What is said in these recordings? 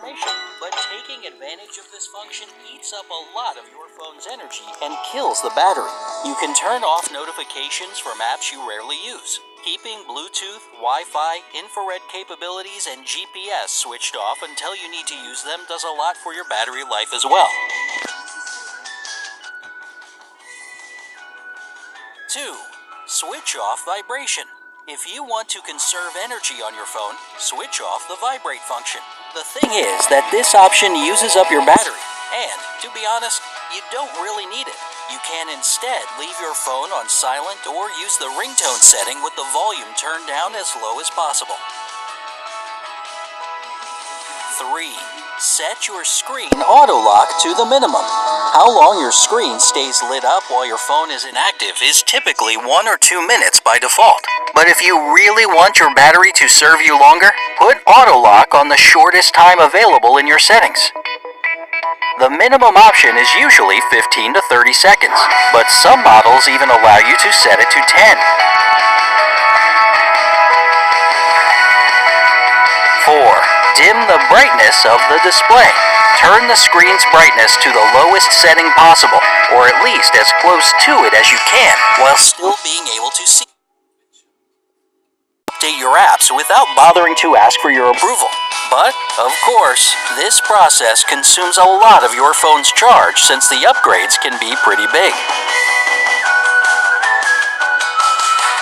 information. But taking advantage of this function eats up a lot of your phone's energy and kills the battery. You can turn off notifications from apps you rarely use. Keeping Bluetooth, Wi-Fi, infrared capabilities, and GPS switched off until you need to use them does a lot for your battery life as well. 2. Switch off vibration. If you want to conserve energy on your phone, switch off the vibrate function. The thing is that this option uses up your battery, and, to be honest, you don't really need it. You can instead leave your phone on silent or use the ringtone setting with the volume turned down as low as possible. 3. Set your screen auto-lock to the minimum. How long your screen stays lit up while your phone is inactive is typically 1 or 2 minutes by default. But if you really want your battery to serve you longer, put auto-lock on the shortest time available in your settings. The minimum option is usually 15 to 30 seconds, but some models even allow you to set it to 10. 4. Dim the brightness of the display. Turn the screen's brightness to the lowest setting possible, or at least as close to it as you can, while still being able to see. Update your apps without bothering to ask for your approval. But, of course, this process consumes a lot of your phone's charge since the upgrades can be pretty big.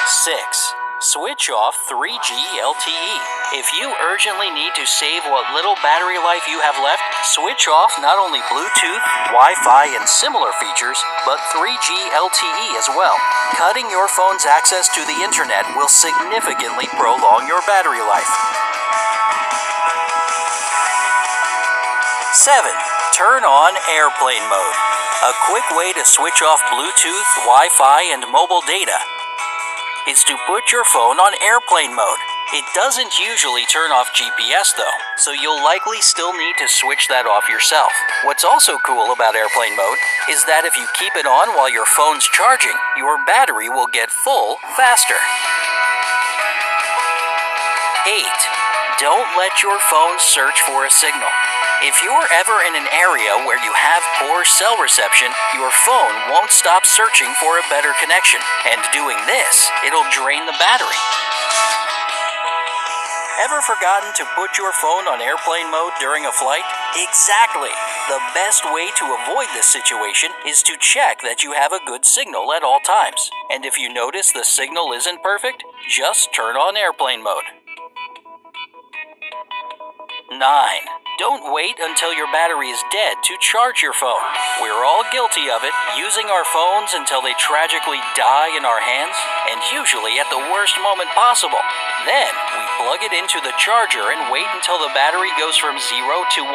6. Switch off 3G LTE. If you urgently need to save what little battery life you have left, switch off not only Bluetooth, Wi-Fi, and similar features, but 3G LTE as well. Cutting your phone's access to the internet will significantly prolong your battery life. 7. Turn on airplane mode. A quick way to switch off Bluetooth, Wi-Fi, and mobile data is to put your phone on airplane mode. It doesn't usually turn off GPS though, so you'll likely still need to switch that off yourself. What's also cool about airplane mode is that if you keep it on while your phone's charging, your battery will get full faster. 8. Don't let your phone search for a signal. If you're ever in an area where you have poor cell reception, your phone won't stop searching for a better connection. And doing this, it'll drain the battery. Ever forgotten to put your phone on airplane mode during a flight? Exactly. The best way to avoid this situation is to check that you have a good signal at all times. And if you notice the signal isn't perfect, just turn on airplane mode. 9. Don't wait until your battery is dead to charge your phone. We're all guilty of it, using our phones until they tragically die in our hands, and usually at the worst moment possible. Then, we plug it into the charger and wait until the battery goes from 0 to 100%.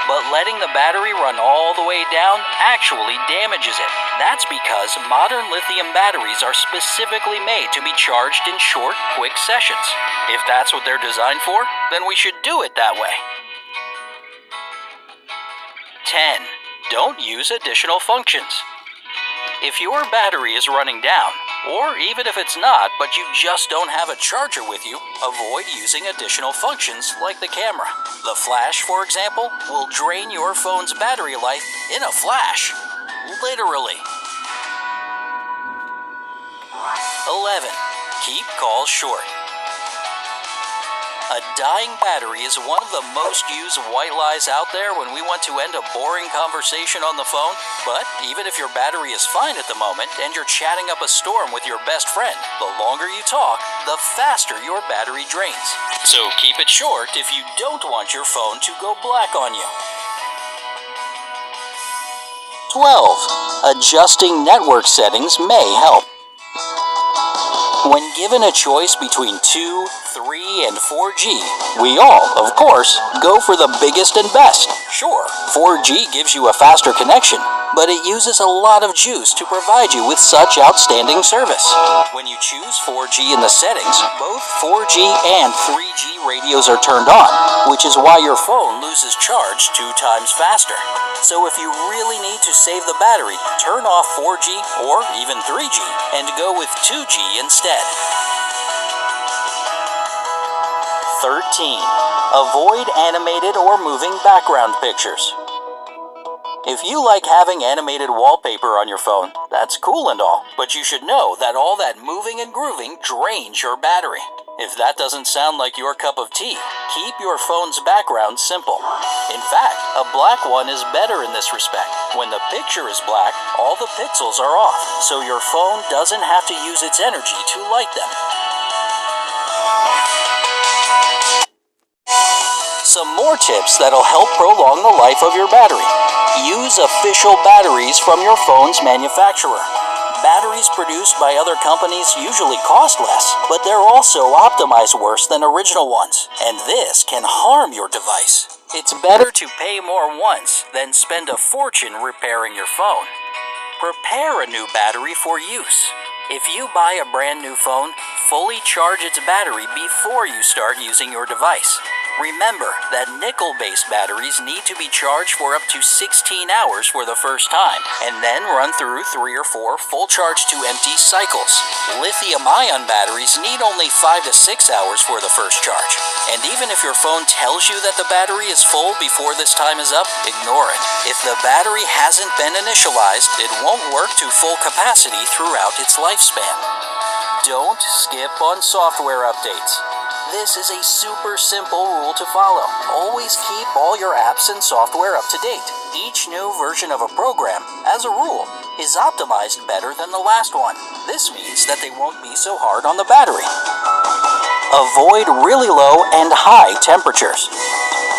But letting the battery run all the way down actually damages it. That's because modern lithium batteries are specifically made to be charged in short, quick sessions. If that's what they're designed for, then we should do it that way. 10. Don't use additional functions. If your battery is running down, or even if it's not, but you just don't have a charger with you, avoid using additional functions like the camera. The flash, for example, will drain your phone's battery life in a flash. Literally. 11. Keep calls short. A dying battery is one of the most used white lies out there when we want to end a boring conversation on the phone. But even if your battery is fine at the moment and you're chatting up a storm with your best friend, the longer you talk, the faster your battery drains. So keep it short if you don't want your phone to go black on you. 12. Adjusting network settings may help. When given a choice between 2, 3, and 4G, we all, of course, go for the biggest and best. Sure, 4G gives you a faster connection, but it uses a lot of juice to provide you with such outstanding service. When you choose 4G in the settings, both 4G and 3G radios are turned on, which is why your phone loses charge 2 times faster. So if you really need to save the battery, turn off 4G or even 3G and go with 2G instead. 13. Avoid animated or moving background pictures. If you like having animated wallpaper on your phone, that's cool and all, but you should know that all that moving and grooving drains your battery. If that doesn't sound like your cup of tea, keep your phone's background simple. In fact, a black one is better in this respect. When the picture is black, all the pixels are off, so your phone doesn't have to use its energy to light them. Some more tips that'll help prolong the life of your battery. Use official batteries from your phone's manufacturer. Batteries produced by other companies usually cost less, but they're also optimized worse than original ones, and this can harm your device. It's better to pay more once than spend a fortune repairing your phone. Prepare a new battery for use. If you buy a brand new phone, fully charge its battery before you start using your device. Remember that nickel-based batteries need to be charged for up to 16 hours for the first time, and then run through 3 or 4 full charge to empty cycles. Lithium-ion batteries need only 5 to 6 hours for the first charge. And even if your phone tells you that the battery is full before this time is up, ignore it. If the battery hasn't been initialized, it won't work to full capacity throughout its lifespan. Don't skip on software updates. This is a super simple rule to follow. Always keep all your apps and software up to date. Each new version of a program, as a rule, is optimized better than the last one. This means that they won't be so hard on the battery. Avoid really low and high temperatures.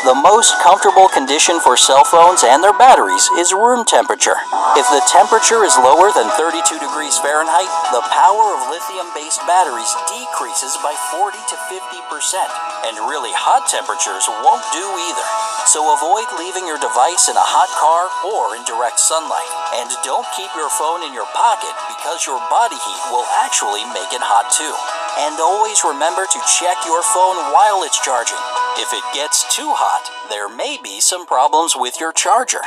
The most comfortable condition for cell phones and their batteries is room temperature. If the temperature is lower than 32 degrees Fahrenheit, the power of lithium-based batteries decreases by 40 to 50%, and really hot temperatures won't do either. So avoid leaving your device in a hot car or in direct sunlight. And don't keep your phone in your pocket because your body heat will actually make it hot too. And always remember to check your phone while it's charging. If it gets too hot, there may be some problems with your charger.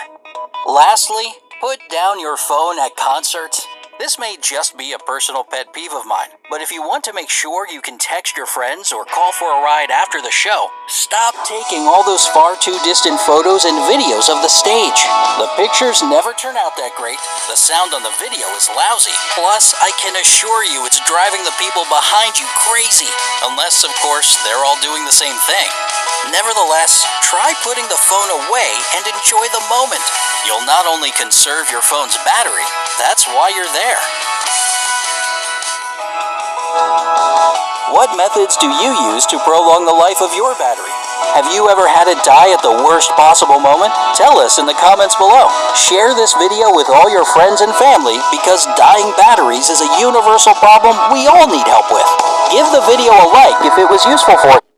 Lastly, put down your phone at concerts. This may just be a personal pet peeve of mine, but if you want to make sure you can text your friends or call for a ride after the show, stop taking all those far too distant photos and videos of the stage. The pictures never turn out that great, the sound on the video is lousy, plus I can assure you it's driving the people behind you crazy, unless of course they're all doing the same thing. Nevertheless, try putting the phone away and enjoy the moment. You'll not only conserve your phone's battery, that's why you're there. What methods do you use to prolong the life of your battery? Have you ever had it die at the worst possible moment? Tell us in the comments below. Share this video with all your friends and family because dying batteries is a universal problem we all need help with. Give the video a like if it was useful for you.